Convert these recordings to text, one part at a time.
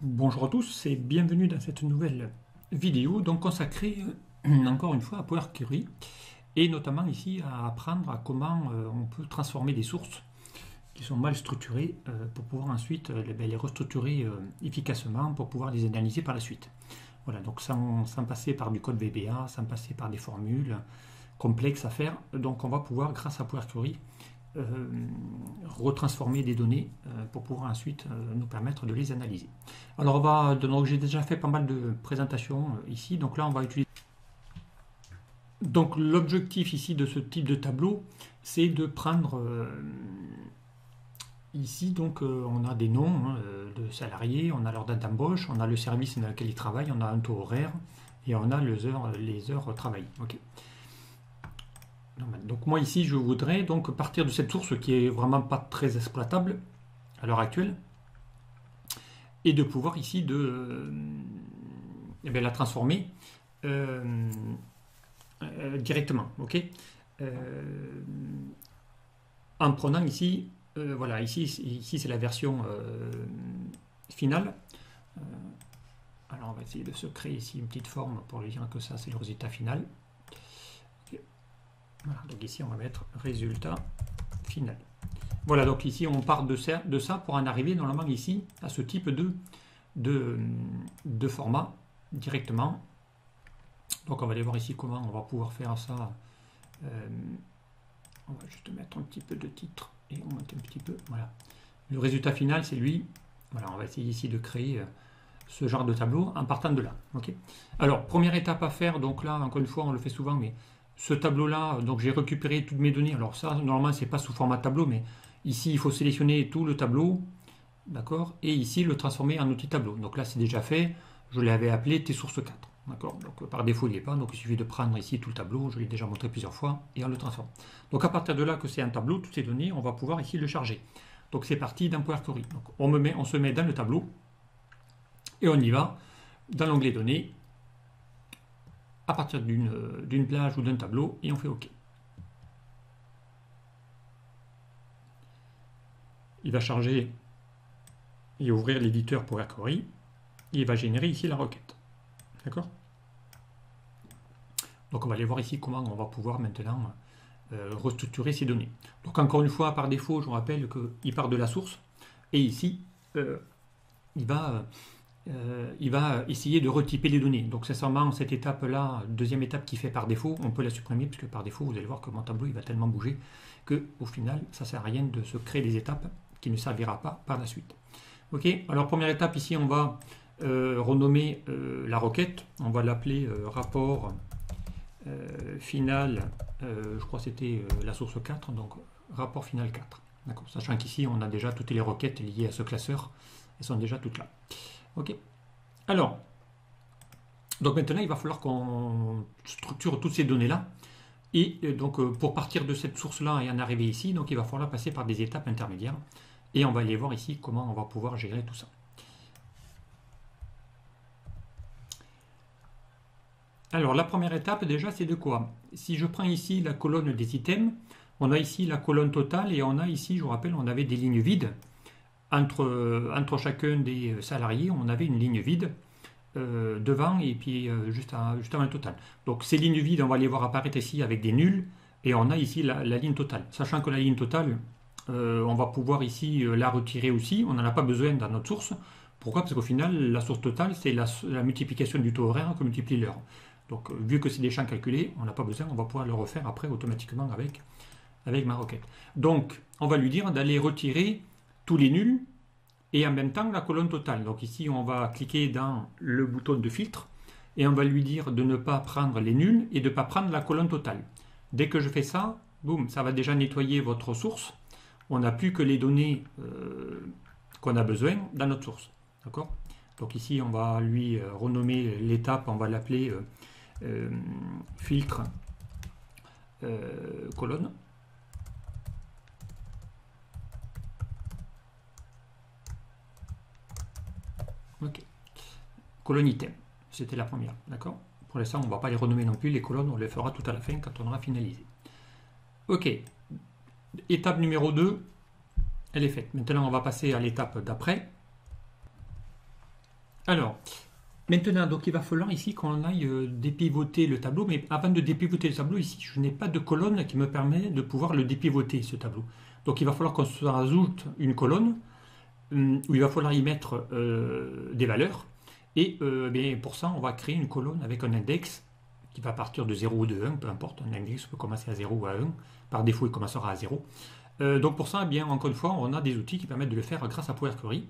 Bonjour à tous et bienvenue dans cette nouvelle vidéo donc consacrée encore une fois à Power Query et notamment ici à apprendre à comment on peut transformer des sources qui sont mal structurées pour pouvoir ensuite les restructurer efficacement pour pouvoir les analyser par la suite. Voilà, donc sans passer par du code VBA, sans passer par des formules complexes à faire, donc on va pouvoir grâce à Power Query retransformer des données pour pouvoir ensuite nous permettre de les analyser. Alors donc j'ai déjà fait pas mal de présentations ici, donc là on va utiliser. Donc l'objectif ici de ce type de tableau, c'est de prendre ici donc on a des noms de salariés, on a leur date d'embauche, on a le service dans lequel ils travaillent, on a un taux horaire et on a les heures travaillées. Okay. Donc moi ici je voudrais donc partir de cette source qui est vraiment pas très exploitable à l'heure actuelle et de pouvoir ici la transformer directement, ok, en prenant ici voilà, ici c'est la version finale. Alors on va essayer de se créer ici une petite forme pour lui dire que ça c'est le résultat final. Voilà, donc ici on va mettre résultat final. Voilà, donc ici on part de ça pour en arriver normalement ici à ce type de format directement. Donc on va aller voir ici comment on va pouvoir faire ça. On va juste mettre un petit peu de titre et on monte un petit peu. Voilà. Le résultat final c'est lui. Voilà, on va essayer ici de créer ce genre de tableau en partant de là. Okay. Alors première étape à faire, donc là encore une fois on le fait souvent, mais ce tableau-là, donc j'ai récupéré toutes mes données. Alors ça, normalement, c'est pas sous format tableau, mais ici, il faut sélectionner tout le tableau, d'accord, et ici, le transformer en outil tableau. Donc là, c'est déjà fait. Je l'avais appelé T source 4, d'accord. Donc par défaut, il n'y est pas. Donc il suffit de prendre ici tout le tableau. Je l'ai déjà montré plusieurs fois et on le transforme. Donc à partir de là que c'est un tableau, toutes ces données, on va pouvoir ici le charger. Donc c'est parti dans Power Query. Donc on se met dans le tableau et on y va dans l'onglet données, à partir d'une plage ou d'un tableau et on fait OK. Il va charger et ouvrir l'éditeur Power Query et il va générer ici la requête. D'accord? Donc on va aller voir ici comment on va pouvoir maintenant restructurer ces données. Donc encore une fois, par défaut, je vous rappelle qu'il part de la source et ici, il va essayer de retyper les données. Donc c'est seulement cette étape-là, deuxième étape qui fait par défaut, on peut la supprimer, puisque par défaut, vous allez voir que mon tableau il va tellement bouger qu'au final, ça ne sert à rien de se créer des étapes qui ne servira pas par la suite. Ok, alors première étape, ici on va renommer la requête, on va l'appeler rapport final, je crois que c'était la source 4, donc rapport final 4. D'accord, sachant qu'ici on a déjà toutes les requêtes liées à ce classeur, elles sont déjà toutes là. Ok. Alors, donc maintenant, il va falloir qu'on structure toutes ces données-là. Et donc, pour partir de cette source-là et en arriver ici, donc il va falloir passer par des étapes intermédiaires. Et on va aller voir ici comment on va pouvoir gérer tout ça. Alors, la première étape, déjà, c'est de quoi? Si je prends ici la colonne des items, on a ici la colonne totale et on a ici, je vous rappelle, on avait des lignes vides. Entre chacun des salariés, on avait une ligne vide devant et puis juste avant le total. Donc ces lignes vides, on va les voir apparaître ici avec des nuls et on a ici la ligne totale. Sachant que la ligne totale, on va pouvoir ici la retirer aussi, on n'en a pas besoin dans notre source. Pourquoi? Parce qu'au final, la source totale, c'est la multiplication du taux horaire que multiplie l'heure. Donc vu que c'est des champs calculés, on n'a pas besoin, on va pouvoir le refaire après automatiquement avec ma requête. Donc on va lui dire d'aller retirer tous les nuls et en même temps la colonne totale. Donc ici on va cliquer dans le bouton de filtre et on va lui dire de ne pas prendre les nuls et de ne pas prendre la colonne totale. Dès que je fais ça, boum, ça va déjà nettoyer votre source. On n'a plus que les données qu'on a besoin dans notre source. D'accord? Donc ici on va lui renommer l'étape, on va l'appeler filtre colonne. Ok. Colonne item, c'était la première, d'accord? Pour l'instant, on ne va pas les renommer non plus, les colonnes, on les fera tout à la fin quand on aura finalisé. Ok, étape numéro 2, elle est faite. Maintenant, on va passer à l'étape d'après. Alors, maintenant, donc il va falloir ici qu'on aille dépivoter le tableau, mais avant de dépivoter le tableau, ici, je n'ai pas de colonne qui me permet de pouvoir le dépivoter, ce tableau. Donc il va falloir qu'on se rajoute une colonne où il va falloir y mettre des valeurs. Et bien, pour ça, on va créer une colonne avec un index qui va partir de 0 ou de 1, peu importe, un index peut commencer à 0 ou à 1. Par défaut, il commencera à 0. Donc pour ça, eh bien, encore une fois, on a des outils qui permettent de le faire grâce à Power Query.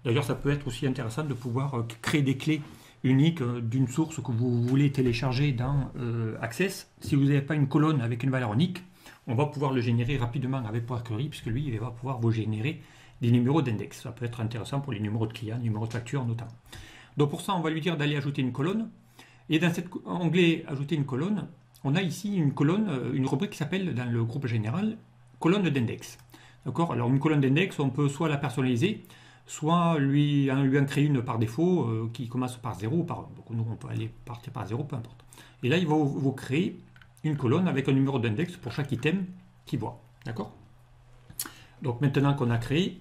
D'ailleurs, ça peut être aussi intéressant de pouvoir créer des clés uniques d'une source que vous voulez télécharger dans Access. Si vous n'avez pas une colonne avec une valeur unique, on va pouvoir le générer rapidement avec Power Query, puisque lui, il va pouvoir vous générer des numéros d'index. Ça peut être intéressant pour les numéros de clients, les numéros de facture notamment. Donc pour ça, on va lui dire d'aller ajouter une colonne. Et dans cet onglet ajouter une colonne, on a ici une colonne, une rubrique qui s'appelle dans le groupe général colonne d'index. D'accord? Alors une colonne d'index, on peut soit la personnaliser, soit lui en créer une par défaut qui commence par 0 ou par 1. Donc nous, on peut aller partir par 0, peu importe. Et là, il va vous créer une colonne avec un numéro d'index pour chaque item qu'il voit. D'accord? Donc maintenant qu'on a créé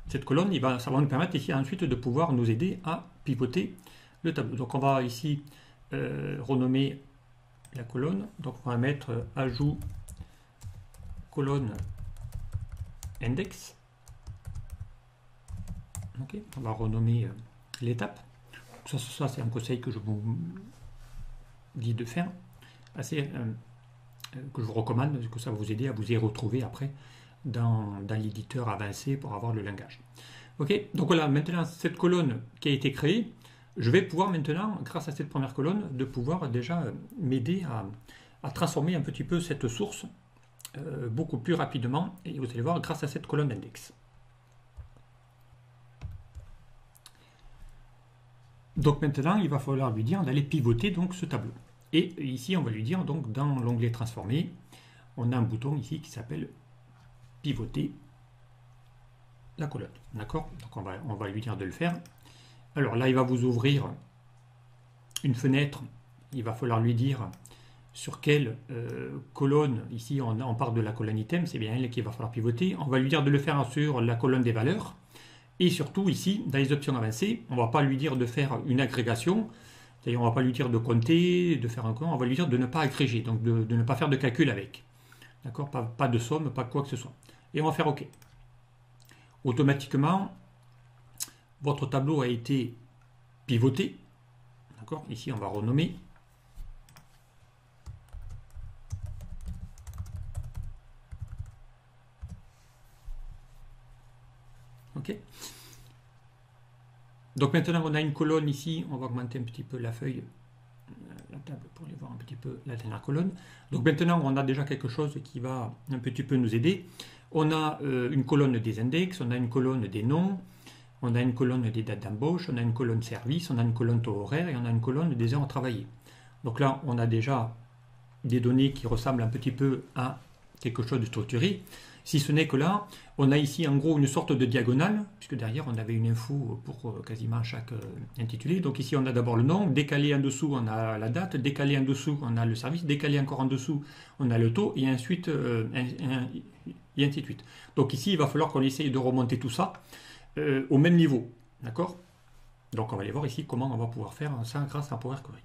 cette colonne, ça va nous permettre ici ensuite de pouvoir nous aider à pivoter le tableau. Donc on va ici renommer la colonne. Donc on va mettre ajout colonne index. Okay. On va renommer l'étape. Ça c'est un conseil que je vous dis de faire, que je vous recommande, que ça va vous aider à vous y retrouver après dans l'éditeur avancé pour avoir le langage. Ok, donc voilà, maintenant cette colonne qui a été créée, je vais pouvoir maintenant, grâce à cette première colonne, de pouvoir déjà m'aider à transformer un petit peu cette source beaucoup plus rapidement, et vous allez voir grâce à cette colonne d'index. Donc maintenant, il va falloir lui dire d'aller pivoter donc ce tableau. Et ici, on va lui dire, donc dans l'onglet transformé, on a un bouton ici qui s'appelle pivoter la colonne. D'accord? Donc on va lui dire de le faire. Alors là, il va vous ouvrir une fenêtre. Il va falloir lui dire sur quelle colonne, ici on part de la colonne item, c'est bien elle qu'il va falloir pivoter. On va lui dire de le faire sur la colonne des valeurs. Et surtout ici, dans les options avancées, on ne va pas lui dire de faire une agrégation. C'est-à-dire on ne va pas lui dire de compter, de faire un compte. On va lui dire de ne pas agréger, donc de ne pas faire de calcul avec. D'accord? Pas de somme, pas quoi que ce soit. Et on va faire OK. Automatiquement, votre tableau a été pivoté. D'accord? Ici, on va renommer. OK? Donc maintenant, on a une colonne ici. On va augmenter un petit peu la feuille, la table, pour aller voir un petit peu la dernière colonne. Donc maintenant, on a déjà quelque chose qui va un petit peu nous aider. On a une colonne des index, on a une colonne des noms, on a une colonne des dates d'embauche, on a une colonne service, on a une colonne taux horaire et on a une colonne des heures travaillées. Donc là, on a déjà des données qui ressemblent un petit peu à quelque chose de structuré. Si ce n'est que là, on a ici en gros une sorte de diagonale, puisque derrière on avait une info pour quasiment chaque intitulé. Donc ici on a d'abord le nom, décalé en dessous on a la date, décalé en dessous on a le service, décalé encore en dessous on a le taux, et ensuite et ainsi de suite. Donc ici il va falloir qu'on essaye de remonter tout ça au même niveau. D'accord? Donc on va aller voir ici comment on va pouvoir faire ça grâce à Power Query.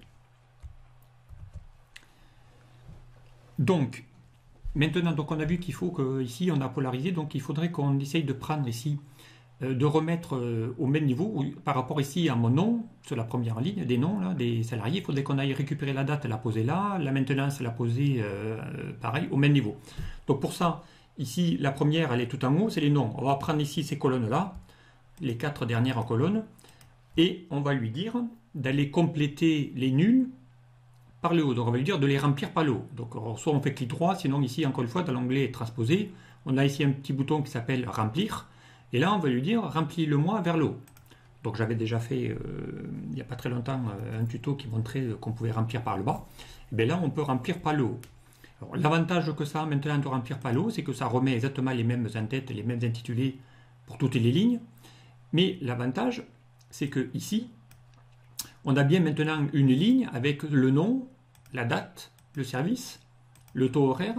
Donc, maintenant, donc on a vu qu'il faut qu'ici on a polarisé, donc il faudrait qu'on essaye de prendre ici, de remettre au même niveau, par rapport ici à mon nom, sur la première ligne, des noms là, des salariés, il faudrait qu'on aille récupérer la date, la poser là, la maintenance, la poser pareil, au même niveau. Donc pour ça, ici, la première, elle est tout en haut, c'est les noms. On va prendre ici ces colonnes-là, les 4 dernières colonnes, et on va lui dire d'aller compléter les nuls par le haut. Donc on va lui dire de les remplir par le haut. Donc soit on fait clic droit, sinon ici encore une fois dans l'onglet transposé, on a ici un petit bouton qui s'appelle remplir, et là on va lui dire remplis-le-moi vers le haut. Donc j'avais déjà fait il n'y a pas très longtemps un tuto qui montrait qu'on pouvait remplir par le bas. Et bien là on peut remplir par le haut. L'avantage que ça a maintenant de remplir par le haut, c'est que ça remet exactement les mêmes en-têtes, les mêmes intitulés pour toutes les lignes. Mais l'avantage, c'est que ici, on a bien maintenant une ligne avec le nom, la date, le service, le taux horaire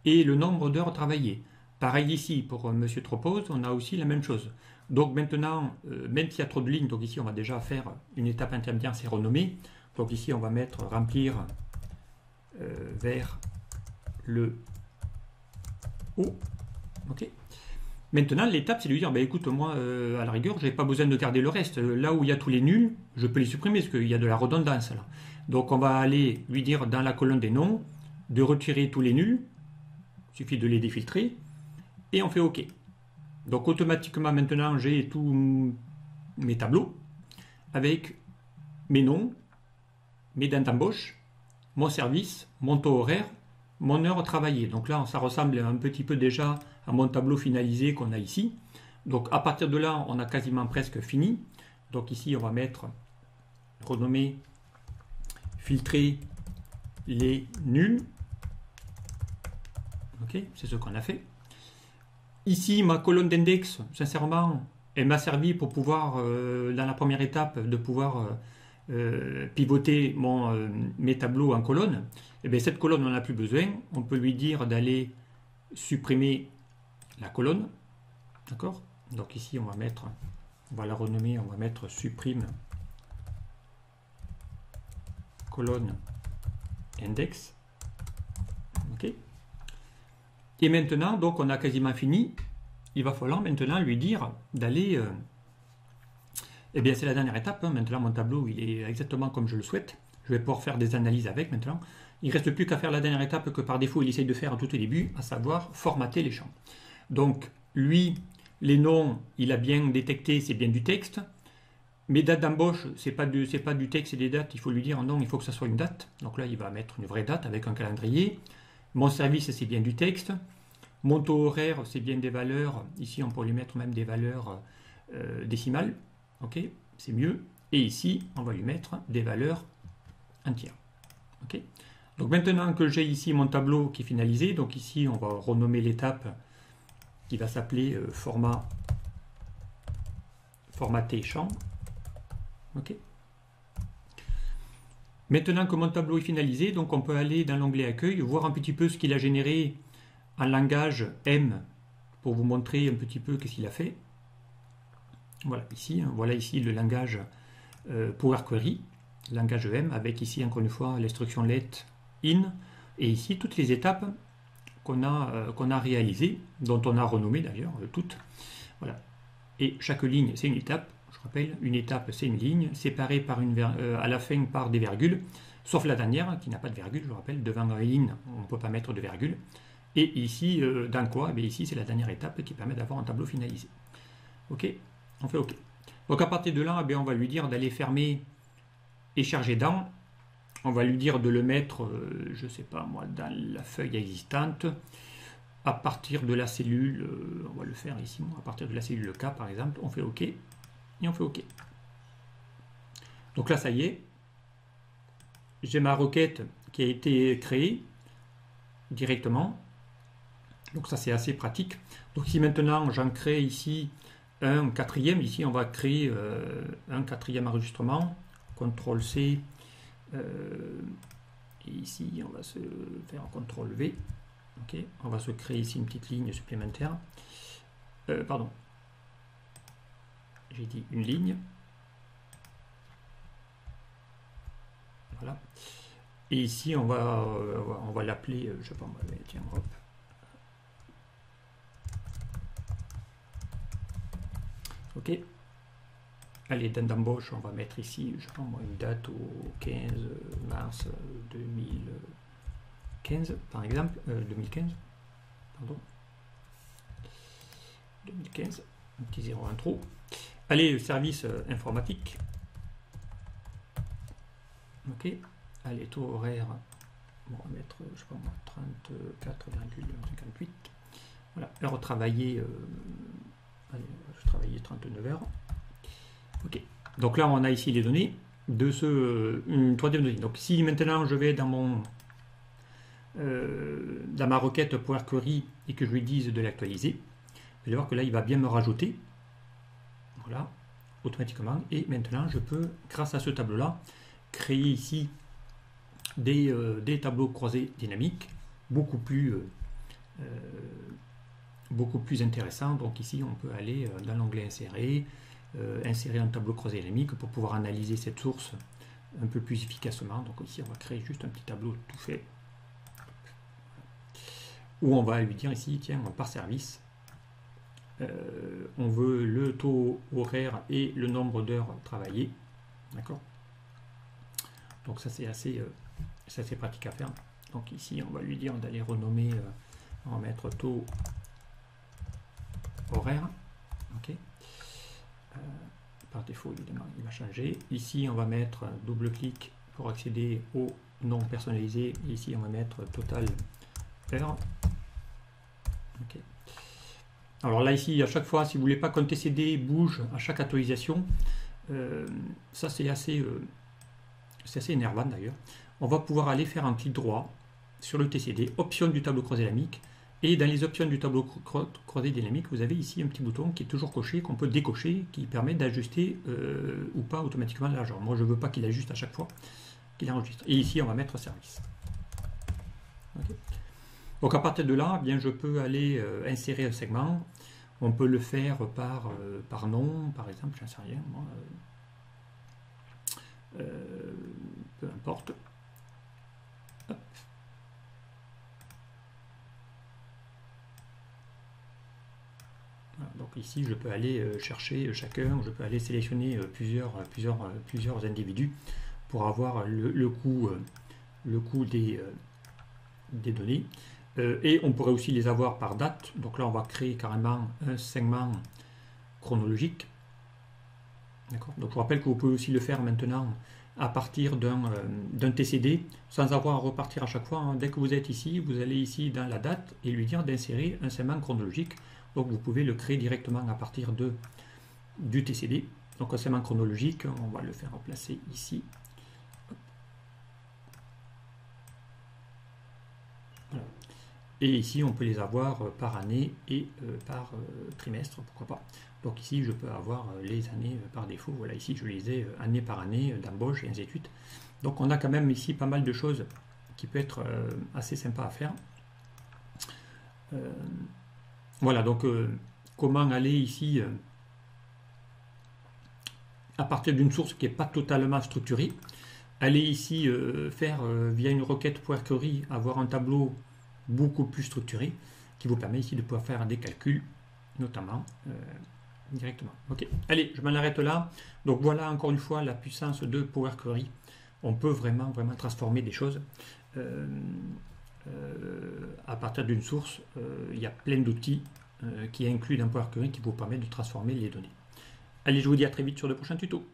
et le nombre d'heures travaillées. Pareil ici, pour Monsieur Tropose, on a aussi la même chose. Donc maintenant, même s'il y a trop de lignes, donc ici on va déjà faire une étape intermédiaire, c'est renommer. Donc ici on va mettre remplir vers le haut. Ok. Maintenant l'étape c'est de lui dire, bah, écoute moi à la rigueur, je n'ai pas besoin de garder le reste. Là où il y a tous les nuls, je peux les supprimer parce qu'il y a de la redondance là. Donc on va aller lui dire dans la colonne des noms de retirer tous les nuls. Il suffit de les défiltrer. Et on fait OK. Donc automatiquement maintenant j'ai tous mes tableaux avec mes noms, mes dates d'embauche, mon service, mon taux horaire, mon heure travaillée. Donc là ça ressemble un petit peu déjà à mon tableau finalisé qu'on a ici. Donc à partir de là on a quasiment presque fini. Donc ici on va mettre renommer, filtrer les nuls. Ok, c'est ce qu'on a fait. Ici, ma colonne d'index, sincèrement, elle m'a servi pour pouvoir, dans la première étape, de pouvoir pivoter mes tableaux en colonne. Et bien, cette colonne, on n'en a plus besoin. On peut lui dire d'aller supprimer la colonne. D'accord? Donc ici, on va la renommer, on va mettre supprime colonne index. Ok? Et maintenant, donc on a quasiment fini. Il va falloir maintenant lui dire d'aller... eh bien, c'est la dernière étape. Hein. Maintenant, mon tableau, il est exactement comme je le souhaite. Je vais pouvoir faire des analyses avec maintenant. Il ne reste plus qu'à faire la dernière étape que par défaut, il essaye de faire tout au début, à savoir formater les champs. Donc, lui, les noms, il a bien détecté, c'est bien du texte. Mes dates d'embauche, c'est pas du texte et des dates. Il faut lui dire non, il faut que ça soit une date. Donc là, il va mettre une vraie date avec un calendrier. Mon service, c'est bien du texte. Mon taux horaire, c'est bien des valeurs. Ici, on peut lui mettre même des valeurs décimales. Ok, c'est mieux. Et ici, on va lui mettre des valeurs entières. Ok. Donc maintenant que j'ai ici mon tableau qui est finalisé, donc ici, on va renommer l'étape qui va s'appeler formater champ. Ok. Maintenant que mon tableau est finalisé, donc on peut aller dans l'onglet accueil, voir un petit peu ce qu'il a généré en langage M pour vous montrer un petit peu qu'est-ce qu'il a fait. Voilà ici le langage Power Query, langage M, avec ici encore une fois l'instruction let in, et ici toutes les étapes qu'on a réalisées, dont on a renommé d'ailleurs toutes. Voilà. Et chaque ligne c'est une étape. Je rappelle, une étape c'est une ligne séparée par à la fin par des virgules, sauf la dernière qui n'a pas de virgule. Je rappelle, devant une ligne on ne peut pas mettre de virgule. Et ici, dans quoi? Eh ici c'est la dernière étape qui permet d'avoir un tableau finalisé. Ok, on fait OK. Donc à partir de là, on va lui dire d'aller fermer et charger dans. On va lui dire de le mettre, je ne sais pas moi, dans la feuille existante. À partir de la cellule, on va le faire ici, à partir de la cellule K par exemple, on fait OK. Et on fait OK. Donc là, ça y est. J'ai ma requête qui a été créée directement. Donc ça, c'est assez pratique. Donc si maintenant, j'en crée ici un quatrième, ici, on va créer un quatrième enregistrement. CTRL-C. Et ici, on va se faire un CTRL-V. OK. On va se créer ici une petite ligne supplémentaire. Pardon. J'ai dit une ligne. Voilà. Et ici, on va l'appeler, je sais pas, tiens, hop. Ok. Allez, date d'embauche, on va mettre ici, je sais pas moi, une date au 15 mars 2015, par exemple. 2015, pardon. 2015, un petit 0 intro. Allez, service informatique. Ok. Allez, taux horaire, on va mettre, je sais pas moi, 34,58. Voilà, heure travaillée, allez, je travaillais 39 heures. Ok, donc là on a ici les données de une troisième donnée. Donc si maintenant je vais dans ma requête Power Query et que je lui dise de l'actualiser, vous allez voir que là il va bien me rajouter, voilà, automatiquement. Et maintenant je peux, grâce à ce tableau là, créer ici des tableaux croisés dynamiques beaucoup plus beaucoup plus intéressant. Donc ici, on peut aller dans l'onglet insérer, insérer un tableau croisé dynamique pour pouvoir analyser cette source un peu plus efficacement. Donc ici, on va créer juste un petit tableau tout fait, où on va lui dire ici, tiens, par service, on veut le taux horaire et le nombre d'heures travaillées. D'accord. Donc ça, c'est assez pratique à faire. Donc ici, on va lui dire d'aller renommer, on va mettre taux horaire. Ok. Par défaut, évidemment, il va changer. Ici, on va mettre double-clic pour accéder au nom personnalisé. Et ici, on va mettre total heure. Ok. Alors là, ici, à chaque fois, si vous ne voulez pas qu'un TCD bouge à chaque actualisation, ça c'est assez énervant d'ailleurs. On va pouvoir aller faire un clic droit sur le TCD, option du tableau croisé dynamique. Et dans les options du tableau croisé dynamique, vous avez ici un petit bouton qui est toujours coché, qu'on peut décocher, qui permet d'ajuster ou pas automatiquement la largeur. Moi, je ne veux pas qu'il ajuste à chaque fois qu'il enregistre. Et ici, on va mettre service. Okay. Donc à partir de là, eh bien, je peux aller insérer un segment. On peut le faire par nom, par exemple, j'en sais rien. Moi, peu importe. Hop. Voilà, donc ici, je peux aller chercher chacun, je peux aller sélectionner plusieurs individus pour avoir le coût des données. Et on pourrait aussi les avoir par date. Donc là, on va créer carrément un segment chronologique. D'accord. Donc je vous rappelle que vous pouvez aussi le faire maintenant à partir d'un TCD, sans avoir à repartir à chaque fois. Hein. Dès que vous êtes ici, vous allez ici dans la date et lui dire d'insérer un segment chronologique. Donc vous pouvez le créer directement à partir du TCD. Donc un segment chronologique, on va le faire remplacer ici. Voilà. Et ici, on peut les avoir par année et par trimestre, pourquoi pas. Donc ici, je peux avoir les années par défaut. Voilà, ici, je les ai année par année d'embauche et ainsi de suite. Donc on a quand même ici pas mal de choses qui peut être assez sympa à faire. Voilà, donc comment aller ici à partir d'une source qui n'est pas totalement structurée. Aller ici faire via une requête Power Query, avoir un tableau beaucoup plus structuré qui vous permet ici de pouvoir faire des calculs notamment directement. Ok, allez, je m'en arrête là. Donc voilà encore une fois la puissance de Power Query. On peut vraiment transformer des choses à partir d'une source. Il y a plein d'outils qui est inclus dans Power Query qui vous permettent de transformer les données. Allez, je vous dis à très vite sur de prochains tutos.